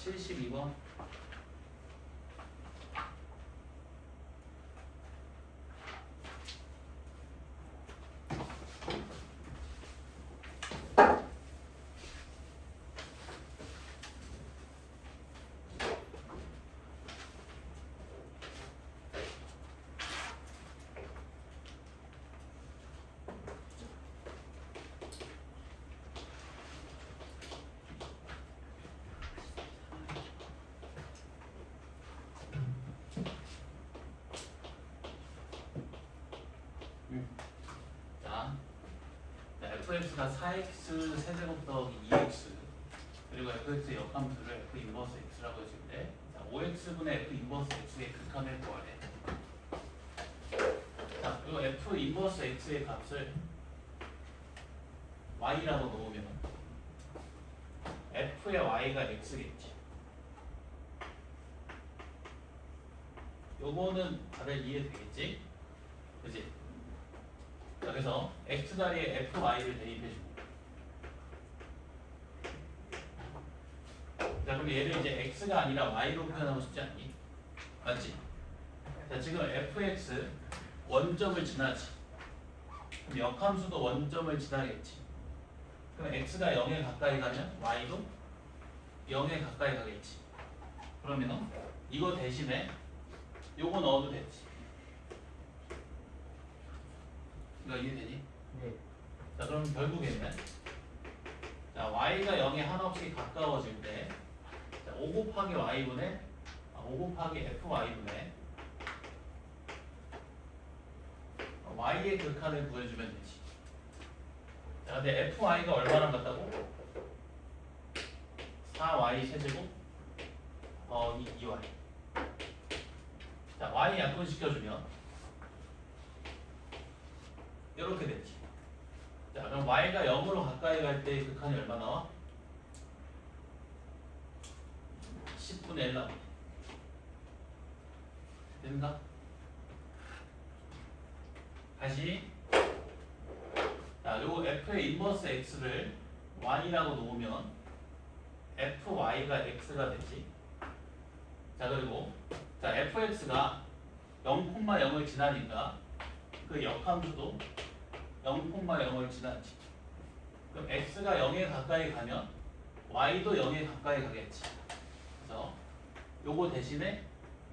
72번. fx가 4x 세제곱 더하기 2x 그리고 fx의 역함수를 f 인버스 x라고 했을 때 5x분의 f 인버스 x의 극한을 구하래. 자, 그리고 f 인버스 x의 값을 y라고 놓으면 f의 y가 x겠지. 요거는 다들 이해되겠지? 그치? 자, 그래서 x 자리에 fy를 대입해주고, 자, 그럼 얘를 이제 x가 아니라 y로 표현하고 싶지 않니? 맞지? 자, 지금 fx 원점을 지나지. 그럼 역함수도 원점을 지나겠지. 그럼 x가 0에 가까이 가면 y도 0에 가까이 가겠지. 그러면 이거 대신에 요거 넣어도 되지. 이거 이해되니? 네. 자, 그럼 결국에는 자, y가 0에 한없이 가까워질 때 자, 5 곱하기 y분의 5 곱하기 fy분의 y의 극한을 구해주면 되지. 자, 근데 fy가 얼마나 같다고? 4y 세제곱 더하기 2y. 자, y 약분시켜주면 이렇게 됐지. 자, 그럼 y가 0으로 가까이 갈 때 극한이 얼마 나와? 10분의 1 나와. 됐나? 다시. 자, 요 f의 인버스 x를 y라고 놓으면 fy가 x가 되지. 자, 그리고 자, fx가 0,0을 지나니까 그 역함수도 0,0을 지나지. 그럼 x가 0에 가까이 가면 y도 0에 가까이 가겠지. 그래서 요거 대신에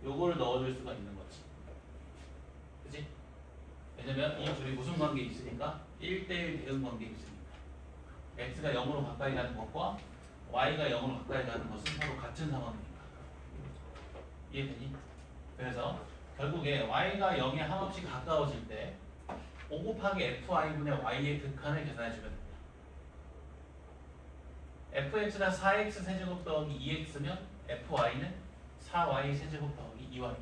요거를 넣어줄 수가 있는 거지. 그치? 왜냐면 이 둘이 무슨 관계에 있으니까 1대1 대응 관계에 있으니까 x가 0으로 가까이 가는 것과 y가 0으로 가까이 가는 것은 서로 같은 상황이니까. 이해되니? 그래서 결국에 y가 0에 한없이 가까워질 때 5 곱하기 fy분의 y의 극한을 계산해주면 됩니다. fx가 4x 세제곱 더하기 2x면 fy는 4y 세제곱 더하기 2y지.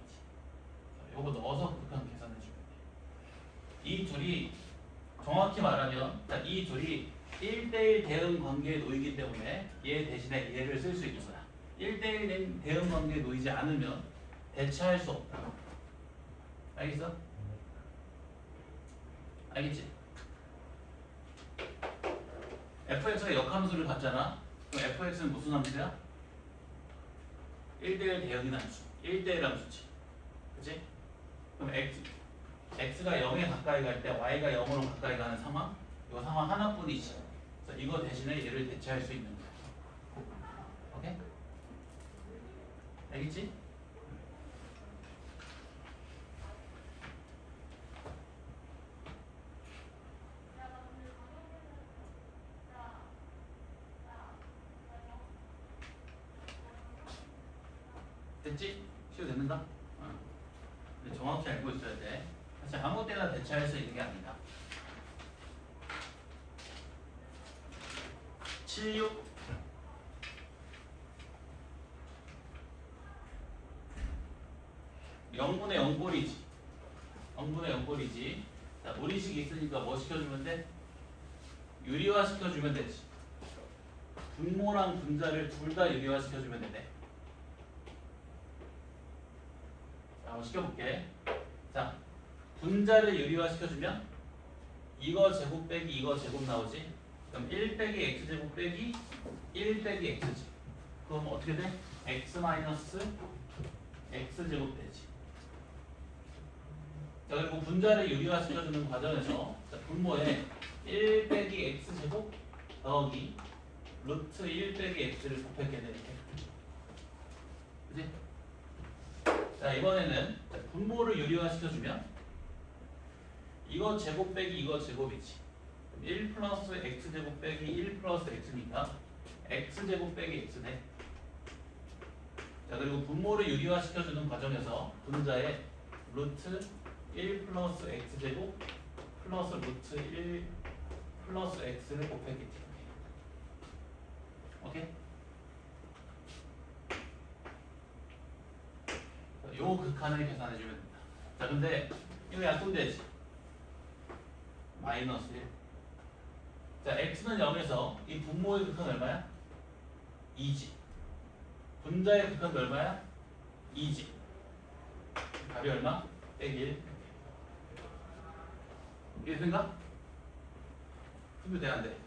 요거 넣어서 극한 계산해주면 돼요. 이 둘이 정확히 말하면 이 둘이 1대1 대응 관계에 놓이기 때문에 얘 대신에 얘를 쓸 수 있는 거야. 1대1 대응 관계에 놓이지 않으면 대체할 수 없다. 알겠어? 알겠지? fx가 역함수를 갖잖아. 그럼 fx는 무슨 함수야? 1대1 대응인 함수. 1대1 함수지. 그치? 그럼 x가 0에 가까이 갈 때 y가 0으로 가까이 가는 상황? 이 상황 하나뿐이지. 그래서 이거 대신에 얘를 대체할 수 있는 거야. 오케이? 알겠지? 됐지? 시효됐는가? 근데 정확히 알고 있어야 돼. 사실 아무 때나 대체할 수 있는 게 아니다. 76 0분의 0꼴이지. 0분의 0꼴이지. 자, 무리식 있으니까 뭐 시켜주면 돼? 유리화 시켜주면 되지. 분모랑 분자를 둘 다 유리화 시켜주면 되네. 자, 한번 시켜볼게. 자, 분자를 유리화 시켜주면 이거 제곱 빼기 이거 제곱 나오지? 그럼 1 빼기 x제곱 빼기 1 빼기 x지. 그럼 어떻게 돼? x 마이너스 x제곱 되지. 자, 그리고 분자를 유리화시켜주는 과정에서 자, 분모에 1 빼기 x제곱 더하기 루트 1 빼기 x를 곱했게 되네. 그지? 자, 이번에는 자, 분모를 유리화시켜주면 이거 제곱 빼기 이거 제곱이지. 1 플러스 x제곱 빼기 1 플러스 x니까 x제곱 빼기 x네. 자, 그리고 분모를 유리화시켜주는 과정에서 분자에 루트 1 플러스 x제곱 플러스 루트 1 플러스 x를 곱했겠지. 오케이? 자, 요 극한을 계산해주면 된다. 자, 근데 이거 약분되지. 마이너스 1. 자, x는 0에서 이 분모의 극한 얼마야? 2지. 분자의 극한 얼마야? 2지. 답이 얼마? 빼기 1. 이게 된가? 분배 돼? 안 돼?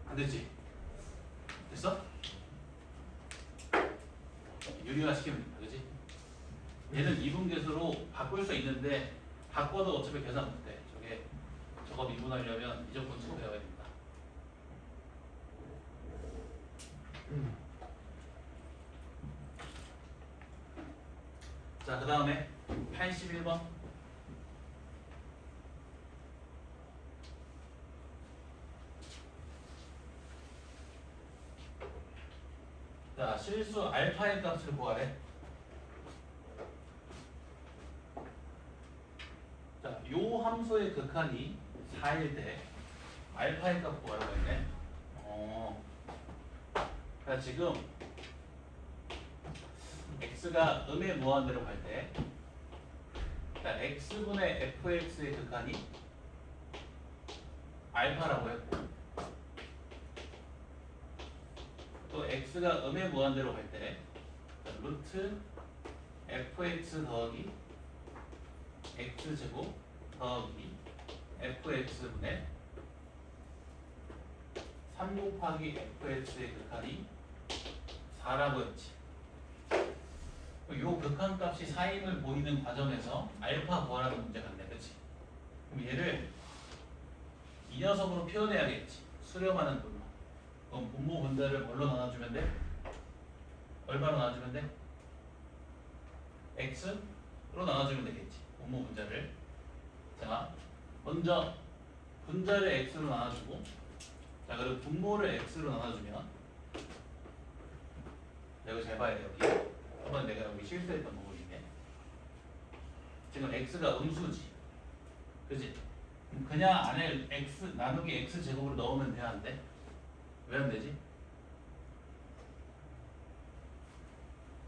안 됐지? 됐어? 유리화 시키면 된다. 그지? 얘는 이분계수로 바꿀 수 있는데 바꿔도 어차피 계산 못해. 저거 미분하려면 이조건 꼭 배워야 된다. 자, 그 다음에 81번. 자, 실수 알파의 값을 구하래. 자, 요 함수의 극한이 4일 때 알파의 값 구하라고 했네. 자, 지금 x가 음의 무한대로 갈 때, 자, x분의 fx의 극한이 알파라고 했고, 또 x가 음의 무한대로 갈 때, 루트 fx 더하기 x제곱 더하기 fx분의 3 곱하기 fx의 극한이 4라고 했지. 요 극한값이 4임을 보이는 과정에서 알파 구하라는 문제가 있네. 그치? 그럼 얘를 이 녀석으로 표현해야겠지. 수렴하는 분모. 그럼 분모 분자를 뭘로 나눠주면 돼? 얼마로 나눠주면 돼? x로 나눠주면 되겠지. 분모 분자를. 자, 먼저 분자를 x로 나눠주고, 자, 그리고 분모를 x로 나눠주면, 이거 잘 봐야 돼. 여기 한번 내가 여기 실수했던 부분인데, 지금 x가 음수지, 그지? 그냥 안에 x 나누기 x 제곱으로 넣으면 돼, 안 돼? 왜 안 되지?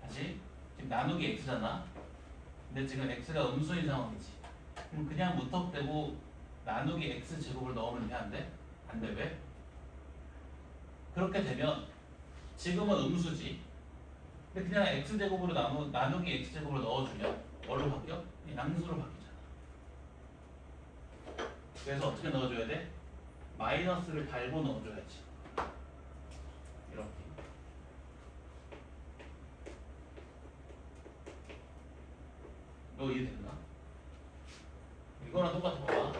다시 지금 나누기 x잖아. 근데 지금 x가 음수인 상황이지. 그럼 그냥 무턱대고 나누기 x 제곱을 넣으면 돼, 안 돼? 안 돼. 왜? 그렇게 되면 지금은 음수지. 근데 그냥 x 제곱으로 나누기 x 제곱으로 넣어주면 뭘로 바뀌어? 양수로 바뀌잖아. 그래서 어떻게 넣어줘야 돼? 마이너스를 달고 넣어줘야지. 이렇게. 이거 이해됐나? 이거랑 똑같은 거야.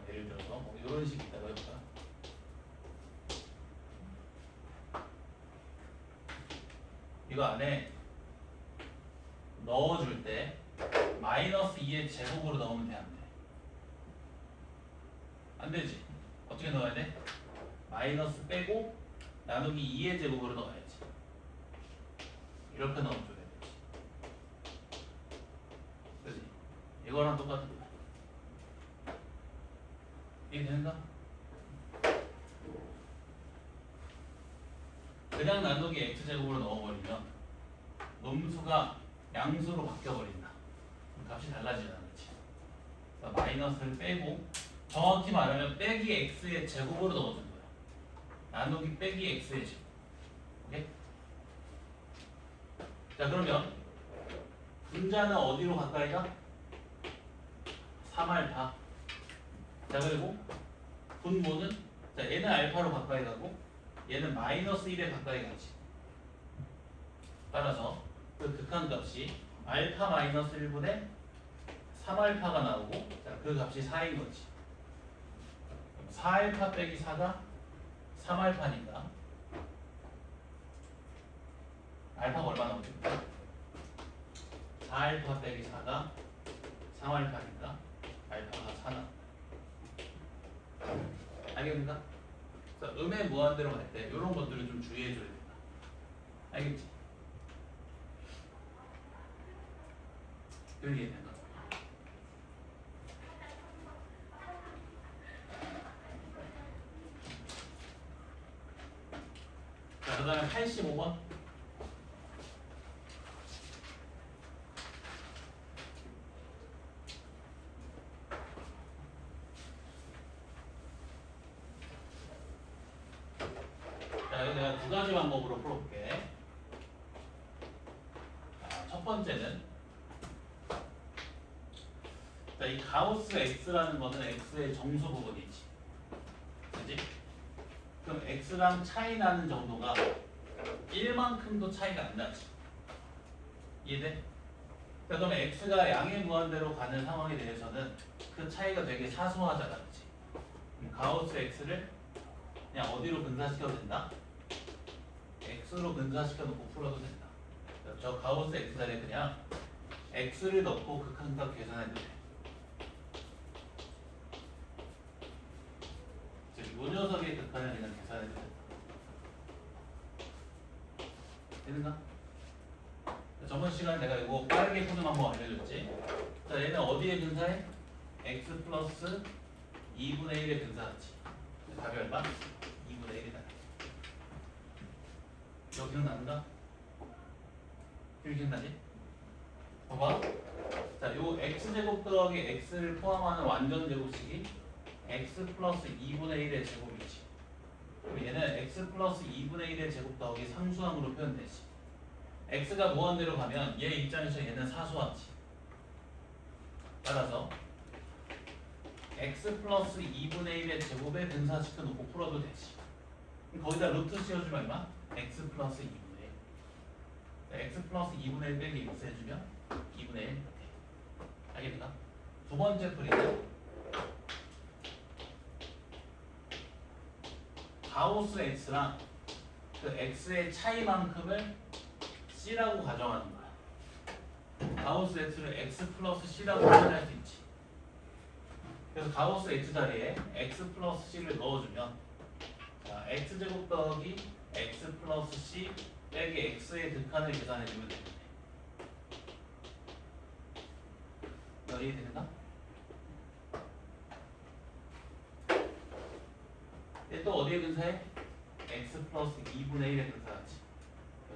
예를 들어서 뭐 이런 식이 있다고 해볼까? 이거 안에 넣어줄 때 마이너스 2의 제곱으로 넣으면 돼, 안 돼? 안 되지. 어떻게 넣어야 돼? 마이너스 빼고 나누기 2의 제곱으로 넣어야지. 이렇게 넣어줘야 되지. 그지? 이거랑 똑같은 거야. 이해되는가? 그냥 나누기 x제곱으로 넣어버리면 음수가 양수로 바뀌어버린다. 값이 달라지잖아. 그치? 그러니까 마이너스를 빼고 정확히 말하면 빼기 x의 제곱으로 넣어준 거야. 나누기 빼기 x의 제곱. 오케이? 자, 그러면 분자는 어디로 가까이 가? 3알파. 자 그리고 분모는 자 얘는 알파로 가까이 가고 얘는 마이너스 1에 가까이 가지. 따라서 그 극한값이 알파 마이너스 1분의 3알파가 나오고 자, 그 값이 4인 거지. 4알파 빼기 4가 3알파니까 알파가 얼마 나오지? 4알파 빼기 4가 3알파니까 알파가 4 나온다. 알겠습니까? 그래서 음의 무한대로 갈 때 이런 것들을 좀 주의해줘야 된다. 알겠지? 이렇게 된다. 자, 그 다음에 85번. 자, 여기 내가 두 가지 방법으로 풀어볼게. 자, 첫 번째는 자, 이 가우스 x라는 거는 x의 정수 부분이지. 그지? 그럼 x랑 차이 나는 정도가 1만큼도 차이가 안 나지. 이해돼? 자, 그럼 x가 양의 무한대로 가는 상황에 대해서는 그 차이가 되게 사소하잖아. 그치? 그럼 가우스 x를 그냥 어디로 분사시켜도 된다? x로 분사시켜놓고 풀어도 된다. 저 가우스 x 자리에 그냥 x를 넣고 극한값 계산해도 돼. 이 녀석의 극한을 그냥 계산해도 된다. 되는가? 저번 시간에 내가 이거 빠르게 푸는 방법 알려줬지? 자, 얘는 어디에 근사해? x 플러스 2분의 1에 근사하지. 답이 얼마? 2분의 1이다. 이거 기억나는가? 기억나지? 봐봐. 자, 요 x제곱 더하기 x를 포함하는 완전 제곱식이 x 플러스 2분의 1의 제곱이지. 그럼 얘는 x 플러스 2분의 1의 제곱 더하기 상수함으로 표현되지. x가 무한대로 가면 얘 입장에서 얘는 사소하지. 따라서 x 플러스 2분의 1의 제곱에 분사시켜 놓고 풀어도 되지. 그럼 거기다 루트 씌워주면 얼마? x 플러스 2분의 1. x 플러스 2분의 1 빼기 x 해주면 2분의 1 돼. 알겠나? 두 번째 풀이는 가우스 x랑 그 x의 차이만큼을 c라고 가정하는 거야. 가우스 x를 x 플러스 c라고 표현할 수 있지. 그래서 가우스 x 자리에 x 플러스 c를 넣어주면 자, x제곱 더하기 x 플러스 c 빼기 x의 극한을 계산해주면 됩니다. 이해되는가? 얘 또 어디에 근사해? x 플러스 2분의 1에 근사하지.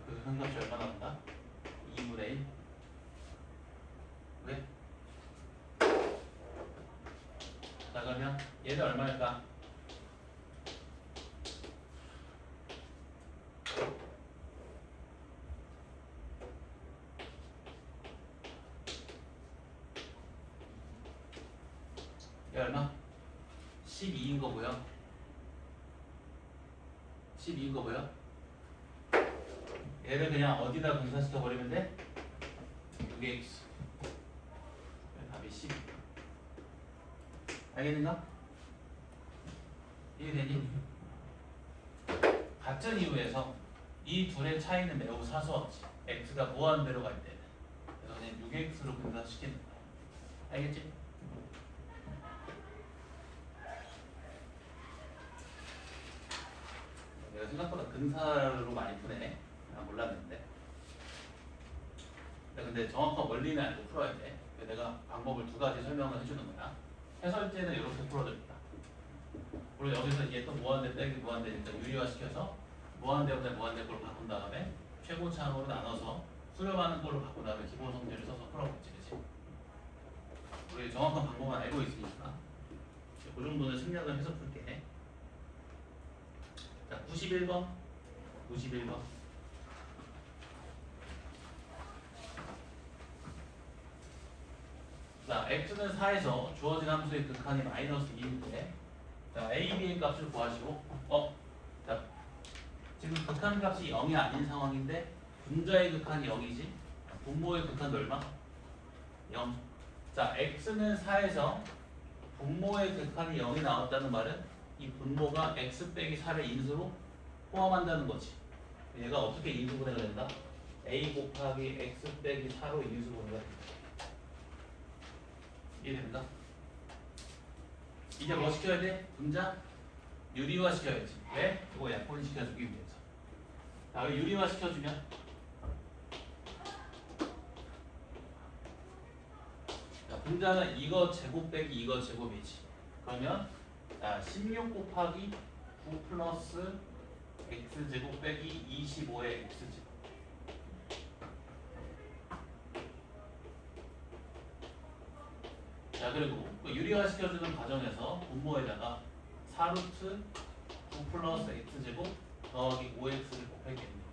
그 극한값이 얼마 나온다? 2분의 1. 왜? 자 그러면 얘는 얼마일까? 얘 얼마? 12인 거고요. 12인 거고요. 얘를 그냥 어디다 분사시켜 버리면 돼? 6x. 답이 12. 알겠는가? 이해되니? 같은 이유에서 이 둘의 차이는 매우 사소하지. x가 무한대로 갈 때는. 그래서 그냥 6x로 분사시키는 거야. 알겠지? 내가 생각보다 근사로 많이 푸네. 몰랐는데. 근데 정확한 원리는 알고 풀어야 돼. 내가 방법을 두 가지 설명을 해주는 거야. 해설제는 이렇게 풀어줍니다. 물론 여기서 이게 또 무한대 빼기 무한대니까 유리화시켜서 무한대보다 무한대 꼴로 바꾼 다음에 최고차항으로 나눠서 수렴하는 꼴로 바꾼 다음에 기본 성질을 써서 풀어보지, 그치? 우리 정확한 방법만 알고 있으니까 그 정도는 생략을 해서 풀게. 자, 91번. 91번. 자, 자, x는 4에서 주어진 함수의 극한이 마이너스 2인데 자, a, b의 값을 구하시고 자, 지금 극한 값이 0이 아닌 상황인데 분자의 극한이 0이지 분모의 극한도 얼마? 0. 자, x는 4에서 분모의 극한이 0이 나왔다는 말은 이 분모가 x 빼기 4를 인수로 포함한다는 거지. 얘가 어떻게 인수분해가 된다? a 곱하기 x 빼기 4로 인수분해가 된다. 이해된다? 이제 뭐 시켜야 돼? 분자? 유리화 시켜야지. 왜? 이거 약분 시켜주기 위해서. 자, 유리화 시켜주면 자, 분자는 이거 제곱 빼기 이거 제곱이지. 그러면 자, 16 곱하기 9 플러스 x제곱 빼기 25의 x제곱. 자, 그리고 그 유리화 시켜주는 과정에서 분모에다가 4루트 9 플러스 x제곱 더하기 5x를 곱하겠는데.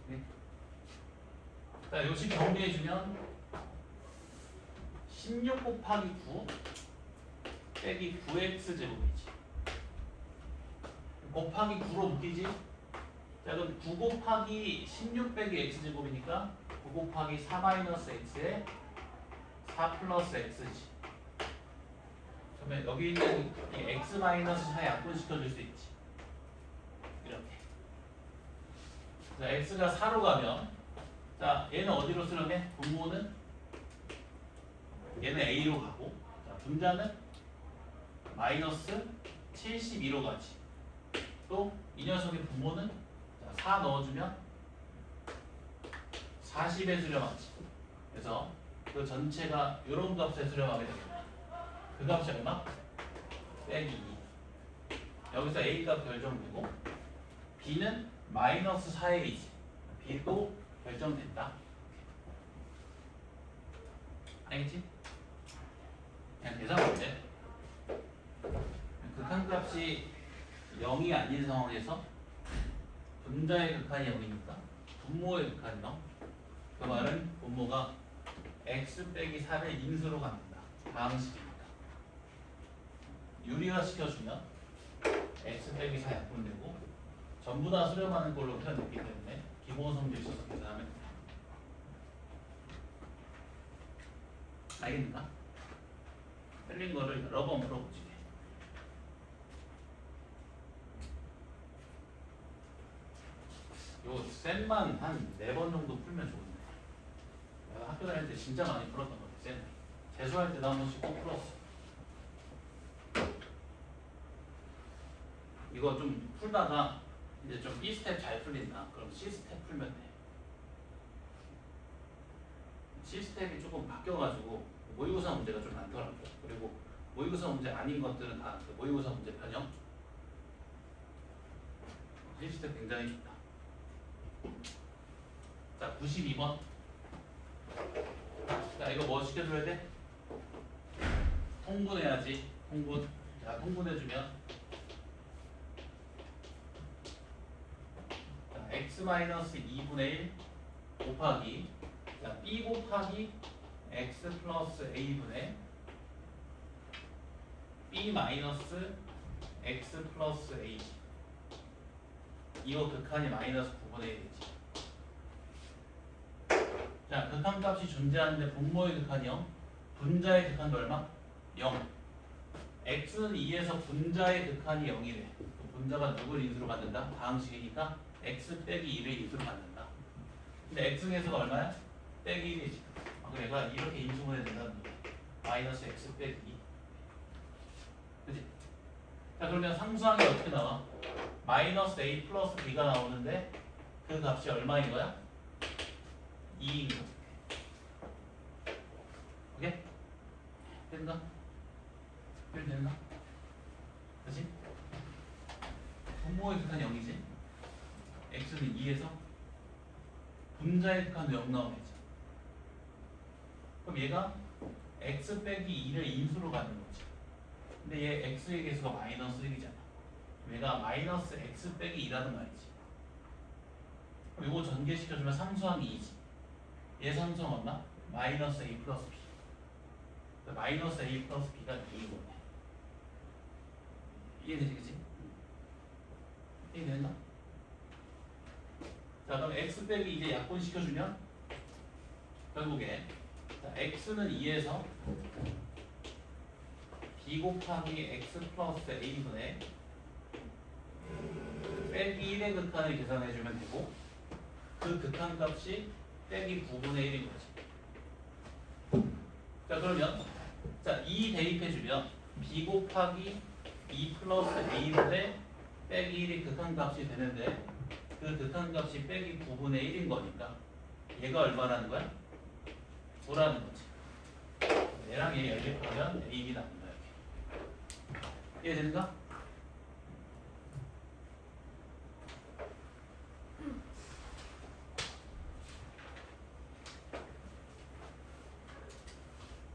네. 자, 요식 정리해주면 16 곱하기 9 빼기 9x제곱이지. 곱하기 9로 묶이지? 자, 그럼 9 곱하기 16 빼기 x제곱이니까 9 곱하기 4 마이너스 x에 4 플러스 x지. 그러면 여기 있는 이 x 마이너스 4 약분시켜줄 수 있지. 이렇게. 자, x가 4로 가면 자, 얘는 어디로 쓰려면 분모는 얘는 a로 가고 자, 분자는 마이너스 72로 가지. 또 이 녀석의 분모는 자, 4 넣어주면 40에 수렴하지. 그래서 그 전체가 이런 값에 수렴하게 됩니다. 그 값이 얼마? 빼기 2. 여기서 a 값 결정되고 b는 마이너스 4의 2지. b도 결정된다. 알겠지? 그냥 계산 문제. 극한값이 0이 아닌 상황에서 분자의 극한이 0이니까 분모의 극한이 0. 그 말은 분모가 x 빼기 4를 인수로 갖는다. 다음 식이니까. 유리화 시켜주면 x 빼기 4 약분되고 전부 다 수렴하는 걸로 표현했기 때문에 기본 성질 써서 계산하면 된다. 알겠는가? 틀린 거를 여러 번 풀어보지. 요 쌤만 한 4번 정도 풀면 좋은데 내가 학교 다닐 때 진짜 많이 풀었던 것 같아. 쌤 재수할 때도 한 번씩 꼭 풀었어. 이거 좀 풀다가 이제 좀 B 스텝 잘 풀린다. 그럼 C 스텝 풀면 돼. C 스텝이 조금 바뀌어가지고 모의고사 문제가 좀 많더라고. 그리고 모의고사 문제 아닌 것들은 다 그 모의고사 문제 변형. C 스텝 굉장히 좋다. 자, 92번. 자, 이거 뭐 시켜줘야 돼? 통분해야지. 통분. 자, 통분해주면 자, x-2분의 1 곱하기 자, b 곱하기 x 플러스 a분의 b 마이너스 x 플러스 a. 이거 극한이 마이너스 9분의 1이지. 자, 극한값이 존재하는데 분모의 극한이 0, 분자의 극한도 얼마? 0. x는 2에서 분자의 극한이 0이래. 분자가 누굴 인수로 만든다? 다항식이니까 x 빼기 2를 인수로 만든다. 근데 x계수가 얼마야? 빼기 1이지. 그럼 얘가 이렇게 인수분해 된다는 거야. 마이너스 x 빼기 2. 그치? 자, 그러면 상수항이 어떻게 나와? 마이너스 a 플러스 b가 나오는데 그 값이 얼마인 거야? 2인 거야. 오케이? 됐나? 됐나? 그치? 분모의 극한이 0이지? x는 2에서 분자의 극한도 0 나오겠죠. 그럼 얘가 x 빼기 2를 인수로 가는 거지. 근데 얘 x의 개수가 마이너스 1이잖아. 얘가 마이너스 x 빼기 2라는 말이지. 그럼 이거 전개시켜주면 상수항이 2지. 얘 상수항 얼마? 마이너스 a 플러스 b. 마이너스 a 플러스 b가 2인 거네. 이해되지, 그치? 이해된다? 자, 그럼 x 빼기 이제 약분시켜주면 결국에 자, x는 2에서 b 곱하기 x 플러스 a분의 빼기 1의 극한을 계산해주면 되고 그 극한값이 빼기 9분의 1인 거지. 자, 그러면 자, 2 대입해주면 b 곱하기 2 플러스 a분의 빼기 1이 극한값이 되는데 그 극한값이 빼기 9분의 1인 거니까 얘가 얼마라는 거야? 9라는 거지. 얘랑 얘 연립하면 AB 나온다. 이렇게. 이해되는가?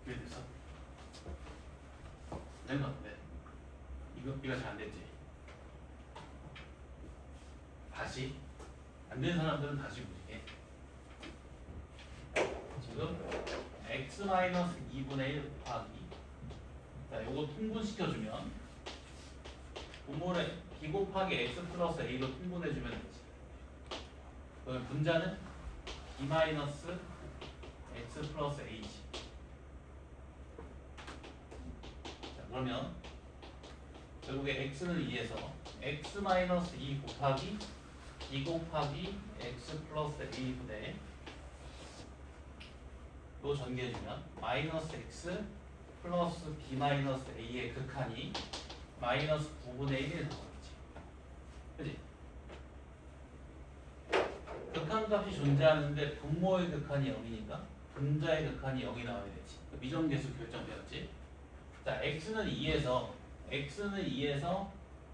이해됐어? 된 거 같은데? 이거 잘 안 됐지? 다시 안 된 사람들은 다시 보게. 지금 x-2분의 1 곱하기 자, 요거 통분시켜주면 분모를 b 곱하기 x 플러스 a로 통분해주면 되지. 그럼 분자는 b 마이너스 x 플러스 a지. 자, 그러면 결국에 x는 2에서 x 마이너스 2 곱하기 b 곱하기 x 플러스 a분의 요 전개해주면 마이너스 x 플러스 b 마이너스 a의 극한이 마이너스 9분의 1이 나오겠지. 그치? 극한값이 존재하는데 분모의 극한이 0이니까 분자의 극한이 0이 나와야 되지. 미정계수 결정되었지. 자, x는 2에서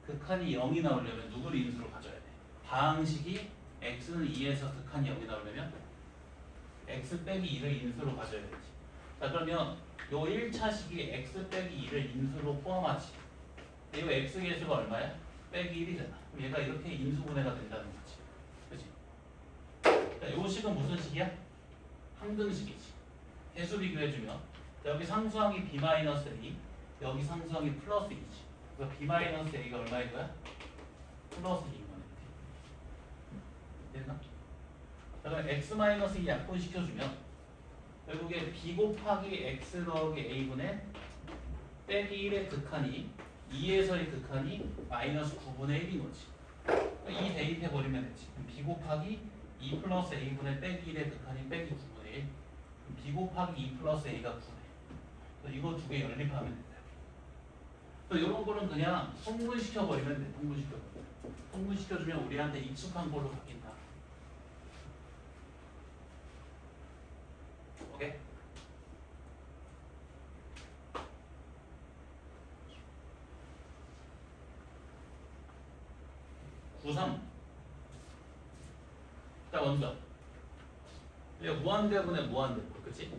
극한이 0이 나오려면 누구를 인수로 가져야 돼? 방식이 x는 2에서 극한이 0이 나오려면 x 빼기 2를 인수로 가져야 되지. 자, 그러면 요 1차식이 x 빼기 2를 인수로 포함하지. 이 x 계수가 얼마야? 빼기 1이잖아. 그럼 얘가 이렇게 인수분해가 된다는 거지. 그치? 자, 요 식은 무슨 식이야? 항등식이지. 개수 비교해주면 자, 여기 상수항이 b-a, 여기 상수항이 플러스 2지. 그래서 b-a가 얼마인 거야? 플러스 2인 거네. 됐나? 자, 그럼 x-2 약분시켜주면 결국에 b 곱하기 x 더하기 a분의 빼기 1의 극한이 2에서의 극한이 마이너스 9분의 1인 거지. 2 대입해버리면 되지. 그럼 b 곱하기 2 플러스 a분의 빼기 1의 극한이 빼기 9분의 1. 그럼 b 곱하기 2 플러스 a가 9네. 그래서 이거 두 개 연립하면 된다. 또 이런 거는 그냥 통분시켜버리면 돼. 통분시켜주면 우리한테 익숙한 걸로 바뀐다. 오케이? 구3 자, 먼저 이게 무한대분의 무한대분, 그치?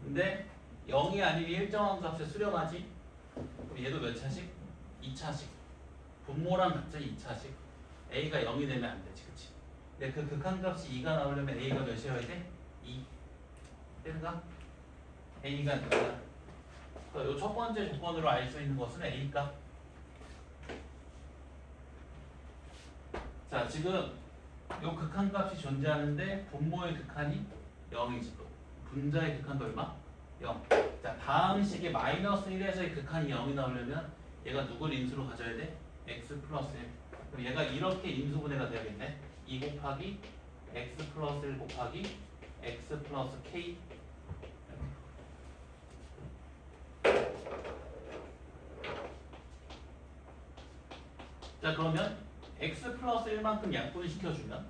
근데 0이 아니면 일정한 값에 수렴하지? 그럼 얘도 몇 차식? 2차식. 분모랑 같은 2차식. a가 0이 되면 안 되지, 그치? 근데 그 극한값이 2가 나오려면 a가 몇이어야 돼? 2. 된가? a가 뭐야? 이 첫 번째 조건으로 알 수 있는 것은 a 값. 자, 지금 요 극한값이 존재하는데 분모의 극한이 0이지. 또 분자의 극한도 얼마? 0. 자, 다음 식에 마이너스 1에서의 극한이 0이 나오려면 얘가 누굴 인수로 가져야 돼? x 플러스 1. 그럼 얘가 이렇게 인수분해가 되야겠네. 2 곱하기 x 플러스 1 곱하기 x 플러스 k. 자, 그러면 x 플러스 1만큼 약분시켜주면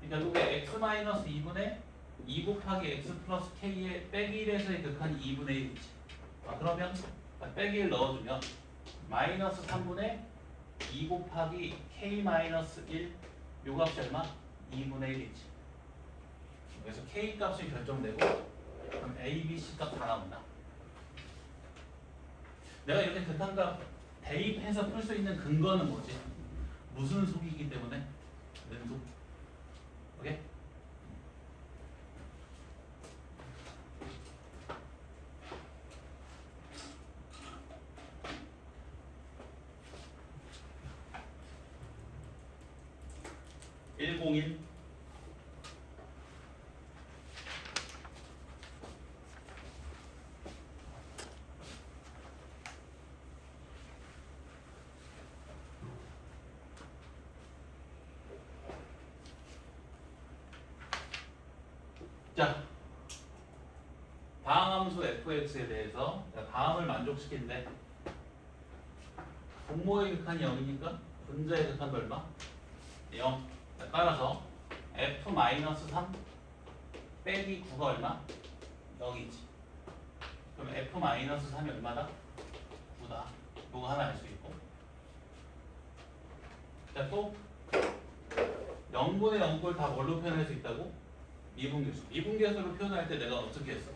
결국에 x 마이너스 2분의 2 곱하기 x 플러스 k의 빼기 1에서의 극한이 2분의 1이지. 그러면 빼기 1 넣어주면 마이너스 3분의 2 곱하기 k 마이너스 1 요 값이 얼마? 2분의 1이지. 그래서 k 값이 결정되고 그럼 a, b, c 값 다 나온다. 내가 이렇게 극한값 대입해서 풀 수 있는 근거는 뭐지? 무슨 속이기 때문에? 는속. 오케이? 101. 자, 방함수 fx에 대해서 방함을 만족시키는데 분모의 극한이 0이니까 분자의 극한도 얼마? 0. 따라서 f-3 빼기 9가 얼마? 0이지. 그럼 f-3이 얼마다? 9다. 이거 하나 알 수 있고. 자, 또 0분의 0꼴 다 뭘로 표현할 수 있다고? 미분계수. 미분계수로 표현할 때 내가 어떻게 했어?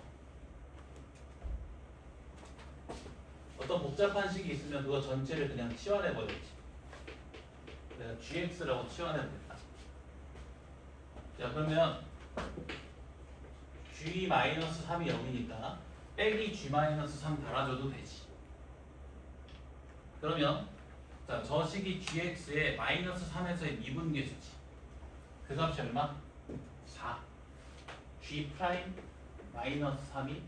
어떤 복잡한 식이 있으면 그거 전체를 그냥 치환해버렸지. 내가 gx라고 치환해버렸다. 자, 그러면 g-3이 0이니까 빼기 g-3 달아줘도 되지. 그러면 자, 저 식이 gx의 -3에서의 미분계수지. 그 값이 얼마? 4. g 프라임 -3이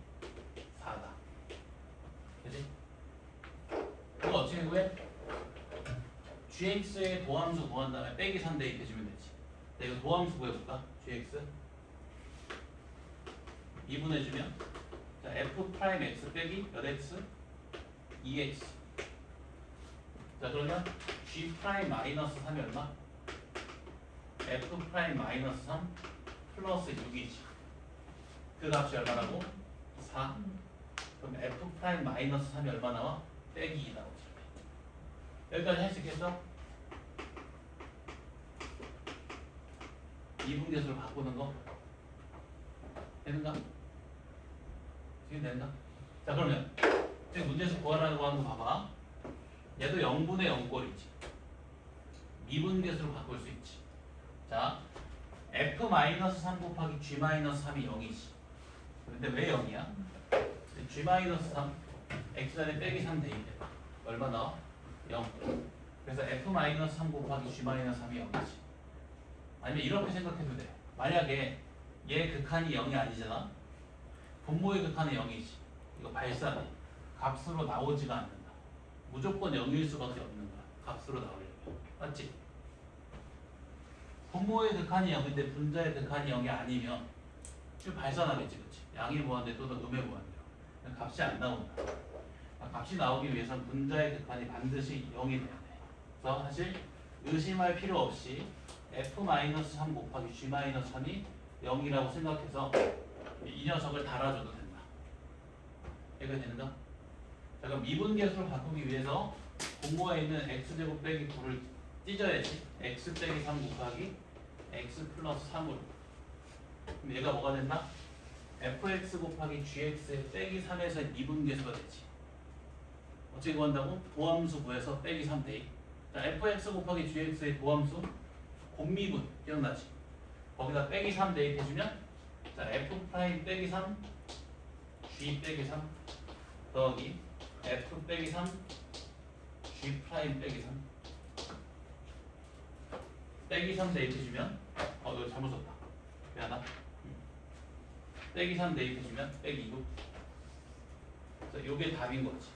4다. 그지? 그거 어떻게 구해? gx의 도함수 구한 다음에 빼기 3 대입해주면 되지. 자, 이거 도함수 구해볼까? gx 2분해주면 자, f 프라임 x 빼기 몇 x? 2x. 자, 그러면 g 프라임 -3이 얼마? f 프라임 -3 플러스 6이지. 그 값이 얼마라고? 4. 그럼 f 프라임 -3이 얼마 나와? 빼기 2 나오지. 여기까지 할 수 있겠어? 이분계수로 바꾸는 거 되는가? 지금 되는가? 자, 그러면 지금 문제에서 구하라고 하는 거 봐봐. 얘도 0분의 0꼴이지. 미분계수로 바꿀 수 있지. 자, f-3 곱하기 g-3이 0이지. 근데 왜 0이야? g-3 x자리에 빼기 3 대입해봐. 얼마 나와? 0. 그래서 f-3 곱하기 g-3이 0이지. 아니면 이렇게 생각해도 돼. 만약에 얘 극한이 0이 아니잖아. 분모의 극한은 0이지. 이거 발산해. 값으로 나오지가 않는다. 무조건 0일 수밖에 없는 거야. 값으로 나오려면. 맞지? 분모의 극한이 0인데 분자의 극한이 0이 아니면 지금 발산하겠지. 그치? 양이 무한대 또는 음의 무한대. 값이 안 나온다. 값이 나오기 위해서는 분자의 극한이 반드시 0이 돼야 돼. 그래서 사실 의심할 필요 없이 f-3 곱하기 g-3이 0이라고 생각해서 이 녀석을 달아줘도 된다. 이해가 되는가? 자, 그럼 미분계수로 바꾸기 위해서 분모에 있는 x제곱 빼기 9를 찢어야지. x 빼기 3 곱하기 x 플러스 3으로. 그럼 얘가 뭐가 된다? fx 곱하기 gx의 빼기 3에서 미분계수가 되지. 어떻게 구한다고? 도함수 구해서 빼기 3 대입. 자, fx 곱하기 gx의 도함수 곱미분 기억나지? 거기다 빼기 3 대입해주면 자, f 프라임 빼기 3 g 빼기 3 더하기 f 빼기 3 g 프라임 빼기 3 빼기 3 대입해주면 이거 잘못 썼다. 미안하다. 빼기 3 대입해주면 빼기 2고. 그래서 요게 답인 거지.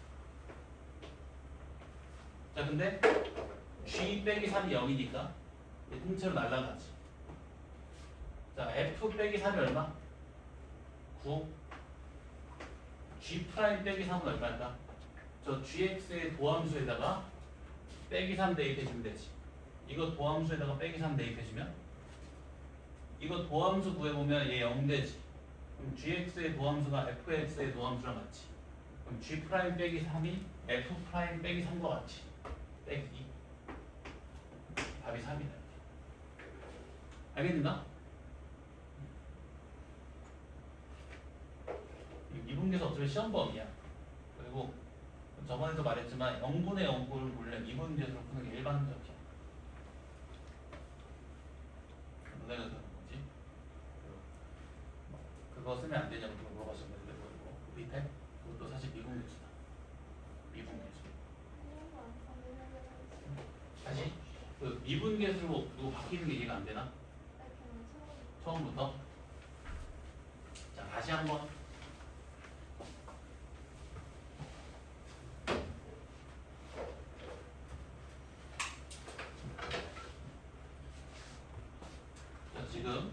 자, 근데 g 빼기 3이 0이니까 통째로 날라가지. 자, f 빼기 3이 얼마? 9. g 프라임 빼기 3은 얼마일까? 저 gx의 도함수에다가 빼기 3 대입해주면 되지. 이거 도함수에다가 빼기 3 대입해주면 이거 도함수 구해보면 얘 0 되지. 그럼 gx의 도함수가 fx의 도함수랑 같지. 그럼 g 프라임 빼기 3이 f 프라임 빼기 3과 같지. 빼기 2. 답이 3이다. 알겠는가? 미분계수 어차피 시험범위야. 그리고 저번에도 말했지만 0분의 0꼴을 보려면 미분계수로 푸는 게 일반적이야. 너네가 그런 거지? 그거 쓰면 안 되냐고 물어봤었는데 그 밑에 그것도 사실 미분계수다. 미분계수. 다시 그 미분계수로 그거 바뀌는 게 이해가 안 되나? 처음부터. 자, 다시 한번. 자, 지금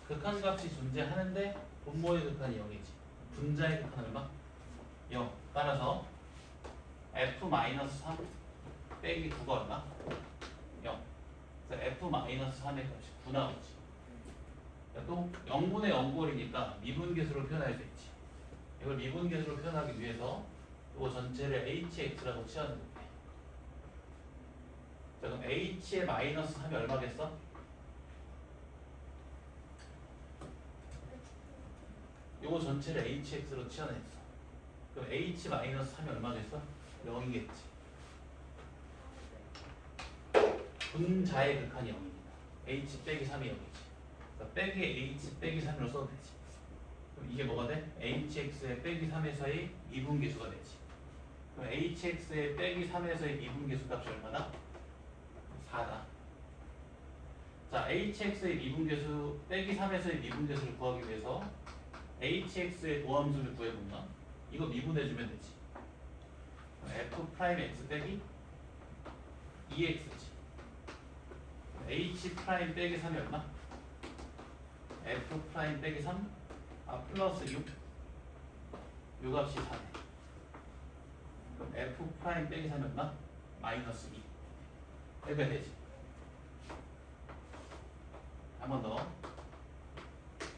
극한값이 존재하는데 분모의 극한이 0이지. 분자의 극한 얼마? 0. 따라서 f-3 빼기 9가 얼마? 0. 그래서 f-3의 값이 9 나오지. 또 0분의 0꼴이니까 미분계수로 표현할 수 있지. 이걸 미분계수로 표현하기 위해서 이거 전체를 hx라고 치환해 볼게. 자, 그럼 h의 마이너스 3이 얼마겠어? 이거 전체를 hx로 치환했어. 그럼 h 마이너스 3이 얼마겠어? 0이겠지. 분자의 극한이 0입니다. h 빼기 3이 0이지. 그러니까 빼기 h 빼기 3으로 써도 되지. 그럼 이게 뭐가 돼? hx의 빼기 3에서의 미분계수가 되지. 그럼 hx의 빼기 3에서의 미분계수 값이 얼마나? 4다. 자, hx의 미분계수 빼기 3에서의 미분계수를 구하기 위해서 hx의 도함수를 구해보면 이거 미분해주면 되지. f'(x) 빼기 2x지. h' 빼기 3이 얼마? f' 빼기 3? 플러스 6. 요 값이 4네. 그럼 f' 빼기 3이 얼마? 마이너스 2. 이렇게 되지. 한 번 더.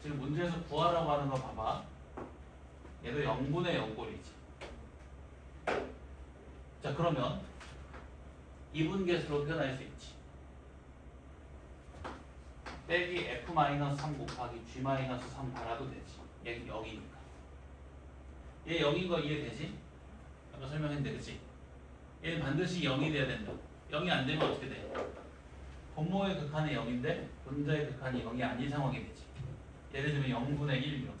지금 문제에서 구하라고 하는 거 봐봐. 얘도 0분의 0꼴이지. 자, 그러면 이분계수로 표현할 수 있지. 빼기 f-3 곱하기 g-3 달아도 되지. 얘 0이니까. 얘 0인 거 이해되지? 아까 설명했는데, 그치? 얘는 반드시 0이 돼야 된다. 0이 안 되면 어떻게 돼? 분모의 극한이 0인데 분자의 극한이 0이 아닌 상황이 되지. 예를 들면 0분의 1 이렇게,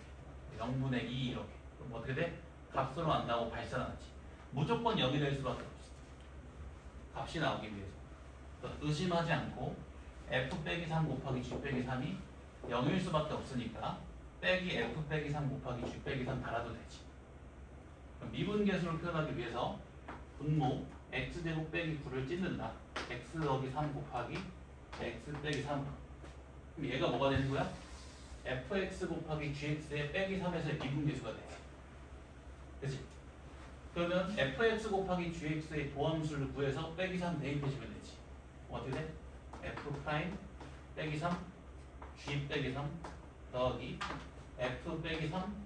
0분의 2 이렇게. 그럼 어떻게 돼? 값으로 안 나오고 발산하지. 무조건 0이 될 수밖에 없어. 값이 나오기 위해서. 의심하지 않고 f 빼기 3 곱하기 g 빼기 3이 0일 수밖에 없으니까 빼기 f 빼기 3 곱하기 g 빼기 3 달아도 되지. 그럼 미분계수를 표현하기 위해서 분모 x제곱 빼기 9를 찢는다. x 더하기 3 곱하기 x 빼기 3. 그럼 얘가 뭐가 되는 거야? fx 곱하기 gx의 빼기 3에서의 미분계수가 되지. 그치? 그러면 fx 곱하기 gx의 도함수를 구해서 빼기 3 대입해주면 되지. 어떻게 돼? f 프라임 빼기 3 g 빼기 3 더하기 f 빼기 3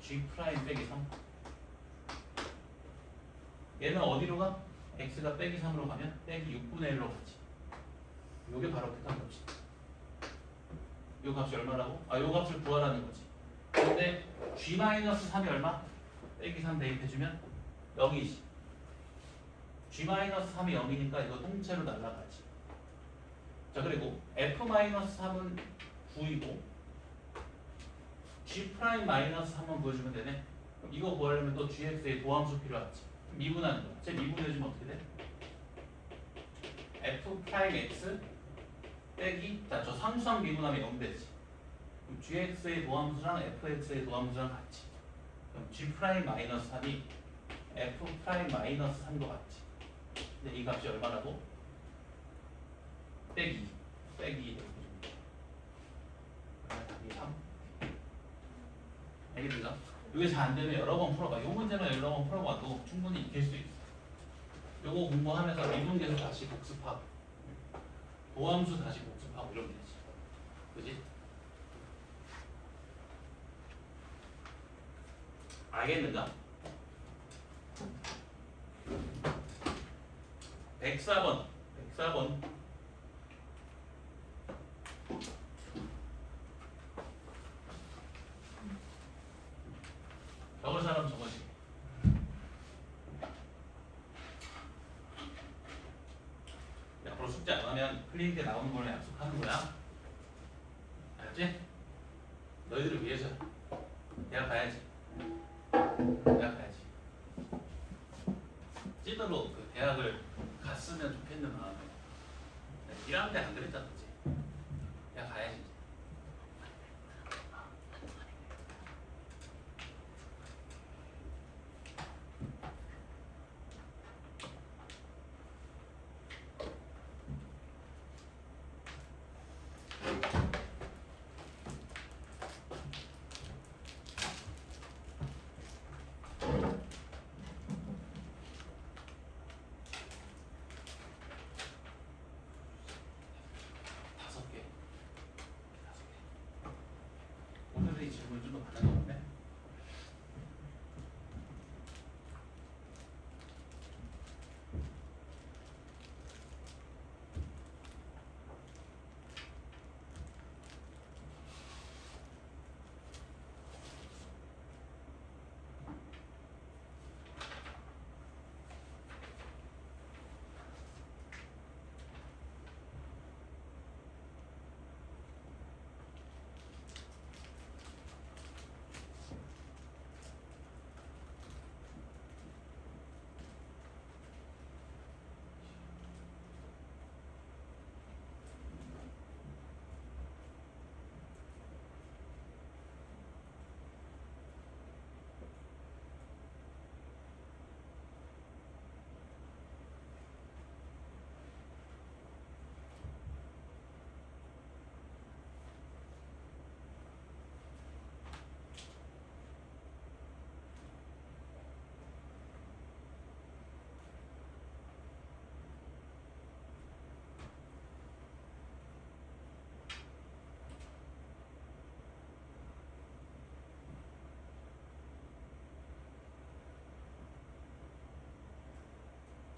g 프라임 빼기 3. 얘는 어디로 가? x가 빼기 3으로 가면 빼기 6분의 1로 가지. 요게 바로 극한값이다. 요 값이 얼마라고? 요 값을 구하라는 거지. 근데 g-3이 얼마? 빼기 3 대입해주면 0이지. g-3이 0이니까 이거 통째로 날라가지. 자, 그리고 f-3은 9이고 g'-3만 구해주면 되네. 그럼 이거 구하려면 또 gx의 도함수 필요하지. 미분하는 거야. 제 미분해주면 어떻게 돼? f'x 빼기, 자, 저 상수항 미분하면 0 되지. 그럼 gx의 도함수랑 fx의 도함수랑 같이. 그럼 g'-3이 f'-3도 같지. 근데 이 값이 얼마라고? 빼기 2. 답이 3. 알겠죠? 이게 잘 안 되면 여러 번 풀어봐. 이 문제만 여러 번 풀어봐도 충분히 익힐 수 있어. 요거 공부하면서 미분계수 다시 복습하고 도함수 다시 복습하고 이러면 되지. 그지? 알겠는가? 104번. 적을 사람 적어지. 앞으로 숙제 안 하면 클리닉에 나오는 걸로 약속하는 거야. 알았지? 너희들을 위해서야. 대학 가야지. 찐으로 그 대학을 갔으면 좋겠는 마음에 1학년 때 안 그랬잖아, 그치? 대학 가야지. 반응이 없네.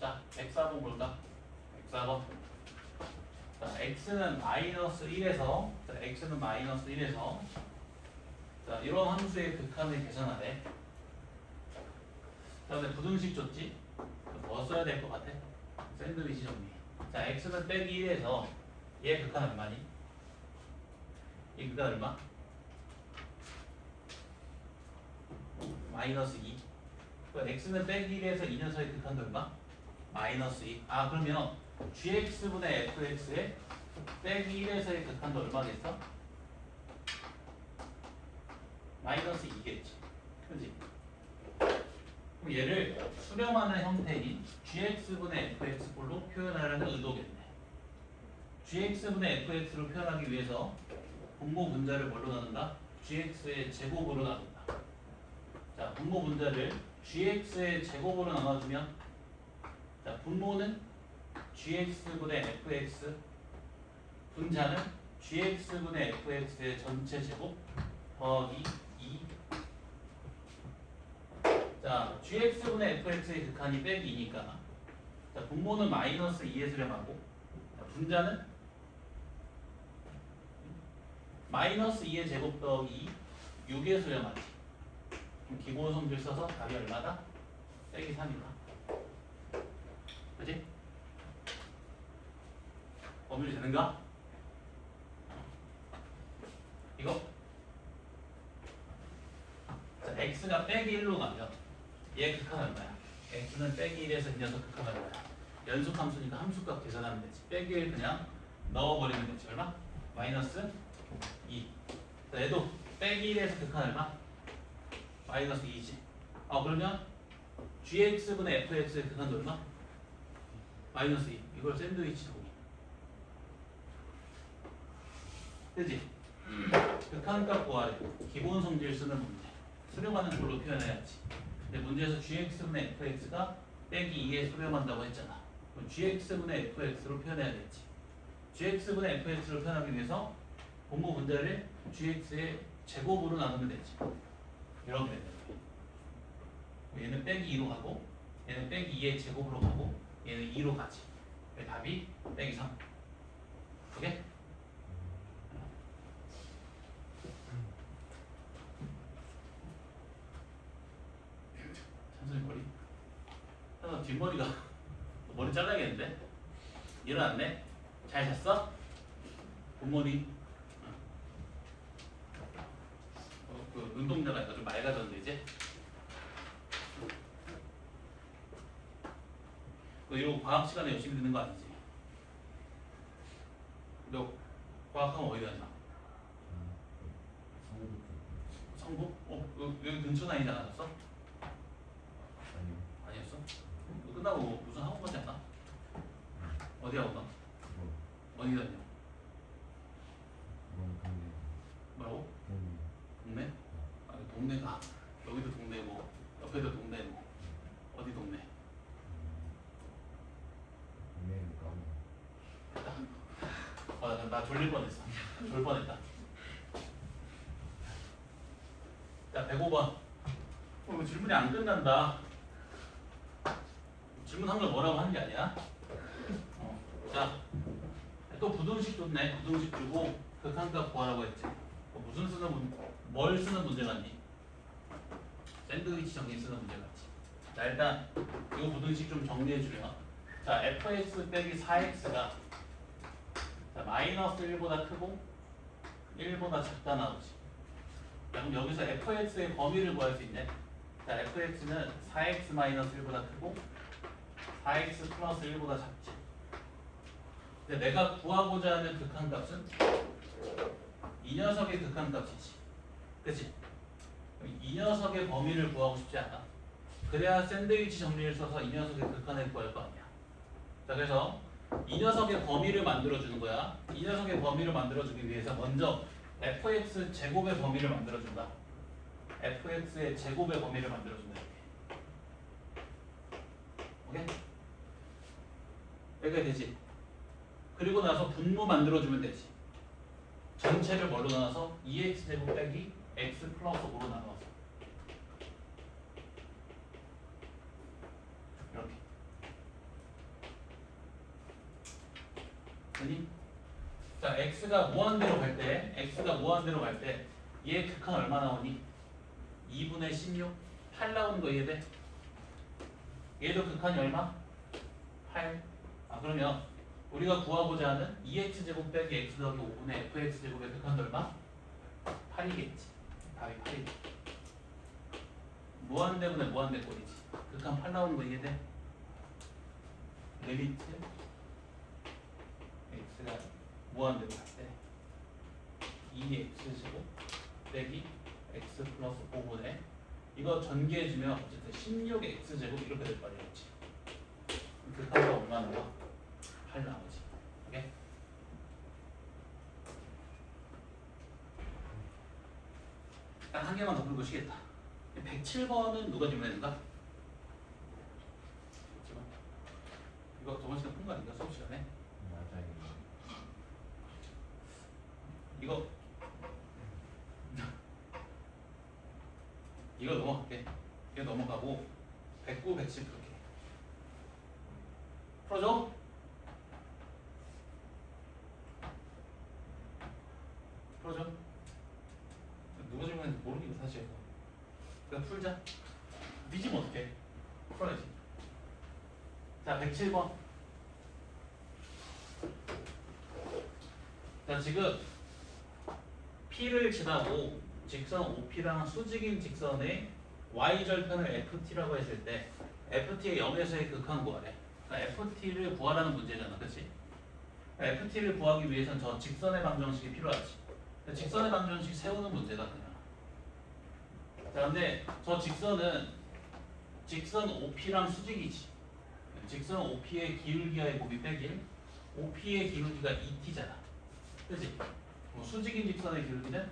자, 104번 볼까? 104번. 자, x는 마이너스 1에서 x는 마이너스 1에서 자, 이런 함수의 극한을 계산하래. 자, 근데 부등식 줬지? 뭐 써야 될 것 같아? 샌드위치 정리. 자, x는 빼기 1에서 얘 극한 얼마니? 이 극한 얼마? 마이너스 2. 그 x는 빼기 1에서 이 녀석의 극한도 얼마? 마이너스 2. 아, 그러면 gx분의 fx에 빼기 1에서의 극한도 얼마겠어? 마이너스 2겠지. 그지? 그럼 얘를 수렴하는 형태인 gx분의 fx꼴로 표현하려는 의도겠네. gx분의 fx로 표현하기 위해서 분모 분자를 뭘로 나눈다? gx의 제곱으로 나눈다. 자, 분모 분자를 gx의 제곱으로 나눠주면 자, 분모는 gx분의 fx, 분자는 gx분의 fx의 전체 제곱 더하기 2. 자, gx분의 fx의 극한이 빼기 2니까 자, 분모는 마이너스 2에 수렴하고 자, 분자는 마이너스 2의 제곱 더하기 6에 수렴하지. 그럼 기본 성질 써서 답이 얼마다? 빼기 3이다. 그치? 법률이 되는가? 이거? 자, x가 빼기 1로 가면 얘 극한 얼마야? x는 빼기 1에서 이 녀석 극한 얼마야? 연속함수니까 함수값 계산하면 되지. 빼기 1 그냥 넣어버리면 되지. 얼마? 마이너스 2. 자, 얘도 빼기 1에서 극한 얼마? 마이너스 2지. 아, 그러면 gx분의 fx의 극한도 얼마? 마이너스 2. 이걸 샌드위치 보기. 그지? 극한값 구하래. 기본 성질 쓰는 문제. 수렴하는 걸로 표현해야지. 근데 문제에서 gx분의 fx가 빼기 2에 수렴한다고 했잖아. 그럼 gx분의 fx로 표현해야겠지. gx분의 fx로 표현하기 위해서 분모 분자를 gx의 제곱으로 나누면 되지. 이렇게 된다. 얘는 빼기 2로 가고 얘는 빼기 2의 제곱으로 가고 얘는 2로 가지. 답이 빼기 3. 오케이? 찬성이 머리. 찬성 뒷머리가 머리 잘라야겠는데? 일어났네? 잘 잤어? 뒷머리. 그 눈동자가 좀 맑아졌는데 이제? 이거 과학 시간에 열심히 듣는 거 아니지? 너 과학하면 어디 다녀? 성북? 여기 근처 다니지 않았어? 아니요. 아니었어? 너 끝나고 무슨 학원 가지 않나? 어디 학원 가? 어디 다녀? 동네. 뭐라고? 동네. 동네? 아니 동네가 여기도 동네고 옆에도 동네고 어디 동네? 동네니까. 나 졸릴 뻔했어. 졸 뻔했다. 자, 105번. 질문이 안 끝난다. 질문한 걸 뭐라고 하는 게 아니야. 자, 또 부등식 줬네. 부등식 주고 극한값 구하라고 했지. 무슨 쓰는 뭘 쓰는 문제 같니? 샌드위치 정리 쓰는 문제 같지. 자, 일단 이 부등식 좀 정리해 주면, 자, fx 빼기 4x가 자, 마이너스 1보다 크고 1보다 작다 나오지. 자, 그럼 여기서 fx의 범위를 구할 수 있네. 자, fx는 4x 마이너스 1보다 크고 4x 플러스 1보다 작지. 근데 내가 구하고자 하는 극한값은 이 녀석의 극한값이지. 그치? 이 녀석의 범위를 구하고 싶지 않아. 그래야 샌드위치 정리를 써서 이 녀석의 극한을 구할 거 아니야. 자, 그래서 이 녀석의 범위를 만들어주는 거야. 이 녀석의 범위를 만들어주기 위해서 먼저 fx 제곱의 범위를 만들어준다. fx의 제곱의 범위를 만들어준다. 오케이? 여기가 되지. 그리고 나서 분모 만들어주면 되지. 전체를 뭘로 나눠서 2x제곱 빼기 x 플러스 5로 나눠서 이렇게. 아니? 자, x가 무한대로 갈 때 얘 극한 얼마 나오니? 2분의 16? 8 나오는 거 이해돼? 얘도 극한이 얼마? 8. 아, 그러면 우리가 구하고자 하는 2x제곱 빼기 x 더하기 5분의 fx제곱의 극한도 얼마? 8이겠지. 답이 8이지. 무한대분의 무한대 꼴이지. 극한 8 나오는 거 이해돼? 리미트 x가 무한대로 갈 때 2x제곱 빼기 x 플러스 5분의 이거 전개해주면 어쨌든 16x제곱 이렇게 될 거 아니겠지. 극한가 얼마 나와? 8 나오지. 오케이? 딱 한 개만 더 풀고 쉬겠다. 107번은 누가 질문했는가? 이거 저번 시간 푼 거 아닌가? 수업 시간에? 맞아요. 이거 넘어갈게. 이거 넘어가고 109, 110 그렇게 풀어줘. 풀어줘. 누가 질문했는지 모르겠어 사실. 그냥 풀자. 삐지면 어떡해. 풀어야지. 자, 107번. 자, 지금 P를 지나고 직선 OP랑 수직인 직선의 Y절편을 FT라고 했을 때 FT의 0에서의 극한 구하래. 그러니까 FT를 구하라는 문제잖아. 그치? FT를 구하기 위해선 저 직선의 방정식이 필요하지. 직선의 방정식 세우는 문제다 그냥. 자, 근데 저 직선은 직선 OP랑 수직이지. 직선 OP의 기울기와의 곱이 빼기 OP의 기울기가 2t잖아. 그치? 수직인 직선의 기울기는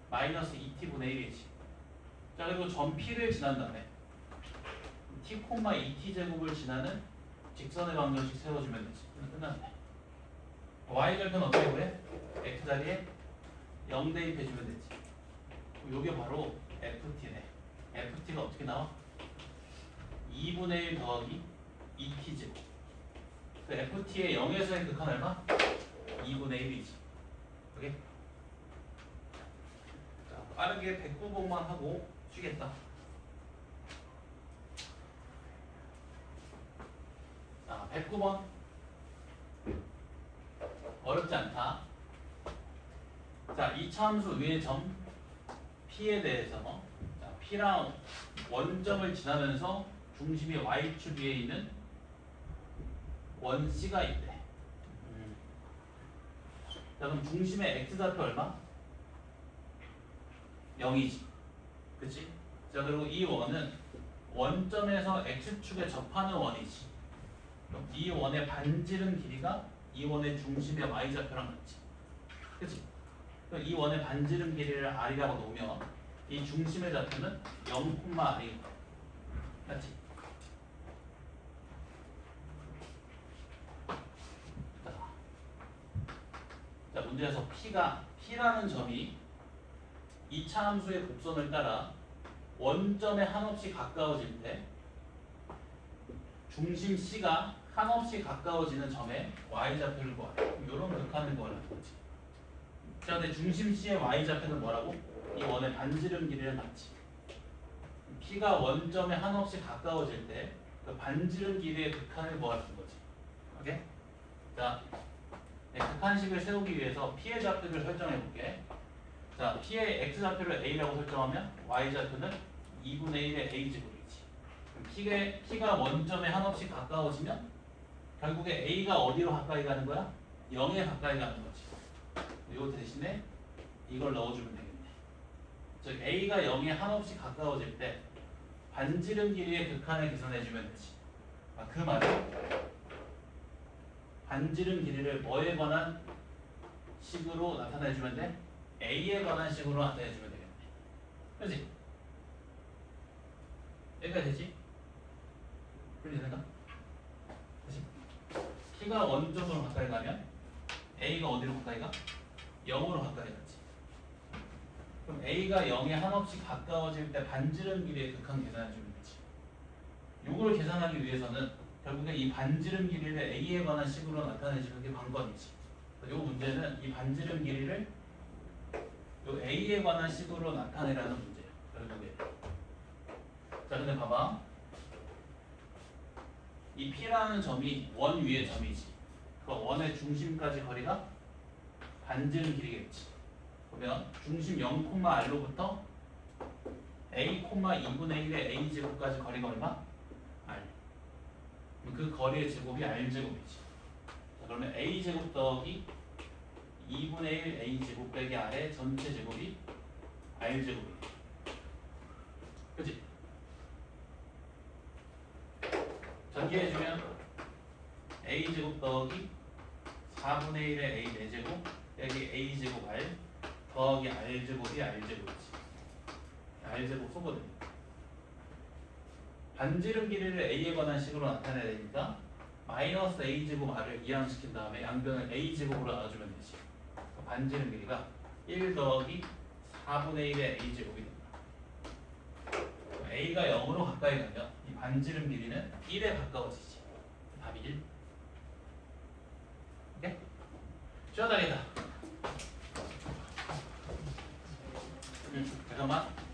마이너스 2t분의 1이지. 자, 그리고 점 P를 지난 다음에 t, 2t 제곱을 지나는 직선의 방정식 세워주면 되지. 끝났네. y절편 어떻게 구해? x 자리에 0 대입해주면 되지. 요게 바로 ft네. ft가 어떻게 나와? 2분의 1 더하기 2t 제곱. 그 ft의 0에서의 극한 얼마? 2분의 1이지. 오케이? 자, 빠르게 109번만 하고 쉬겠다. 자, 109번. 어렵지 않다. 자, 이차함수 위의 점 P에 대해서 자, P랑 원점을 지나면서 중심이 Y축 위에 있는 원 C가 있대. 자, 그럼 중심의 X좌표 얼마? 0이지. 그치? 자, 그리고 이 원은 원점에서 X축에 접하는 원이지. 그럼 이 원의 반지름 길이가 이 원의 중심의 Y좌표랑 같지. 그치? 그럼 이 원의 반지름 길이를 R이라고 놓으면 이 중심의 좌표는 0,R이 맞지? 자, 문제에서 P라는 점이 2차 함수의 곡선을 따라 원점에 한없이 가까워질 때 중심 C가 한없이 가까워지는 점에 y좌표를 구하라. 이런 극한을 구하라는 거지. 자, 근데 중심 C의 y좌표는 뭐라고? 이 원의 반지름 길이랑 같이. P가 원점에 한없이 가까워질 때 그 반지름 길이의 극한을 구하라는 거지. 오케이? 자, 네, 극한식을 세우기 위해서 P의 좌표를 설정해 볼게. 자, P의 x좌표를 a라고 설정하면 y좌표는 2분의 1의 a제곱이지. 그럼 P가 원점에 한없이 가까워지면 결국에 a가 어디로 가까이 가는 거야? 0에 가까이 가는 거지. 이거 대신에 이걸 넣어주면 되겠네. 즉 a가 0에 한없이 가까워질 때 반지름 길이의 극한을 계산해주면 되지. 그 말은 반지름 길이를 뭐에 관한 식으로 나타내주면 돼? a에 관한 식으로 나타내주면 되겠네. 그렇지? 여기까지 되지? 풀리는가? 다시. P가 원점으로 가까이 가면 a가 어디로 가까이 가? 0으로 가까이 가지. 그럼 a가 0에 한없이 가까워질 때 반지름 길이의 극한 계산해주면 되지. 요걸 계산하기 위해서는 결국에 이 반지름 길이를 a에 관한 식으로 나타내주는 게 관건이지. 요 문제는 이 반지름 길이를 요 a에 관한 식으로 나타내라는 문제야. 결국에. 자, 근데 봐봐. 이 P라는 점이 원 위의 점이지. 그 원의 중심까지 거리가 반지름 길이겠지. 그러면 중심 0,R로부터 A, 2분의 1의 A 제곱까지 거리가 얼마? R. 그 거리의 제곱이 R 제곱이지. 자, 그러면 A 제곱 더하기 2분의 1 A 제곱 빼기 R의 전체 제곱이 R 제곱이야. 그치? 전개해주면 A 제곱 더하기 4분의 1의 A 4제곱 빼기 A 제곱 R 더하기 R 제곱이 R 제곱이지. R 제곱 소거든. 반지름 길이를 A에 관한 식으로 나타내야 되니까 마이너스 A 제곱 R을 이항시킨 다음에 양변을 A 제곱으로 나눠주면 되지. 반지름 길이가 1 더하기 4분의 1의 A 제곱이 된다. A가 0으로 가까이 가면 이 반지름 길이는 1에 가까워지지. 답이 1. 오케이? 쉬어다니다. 잠깐만.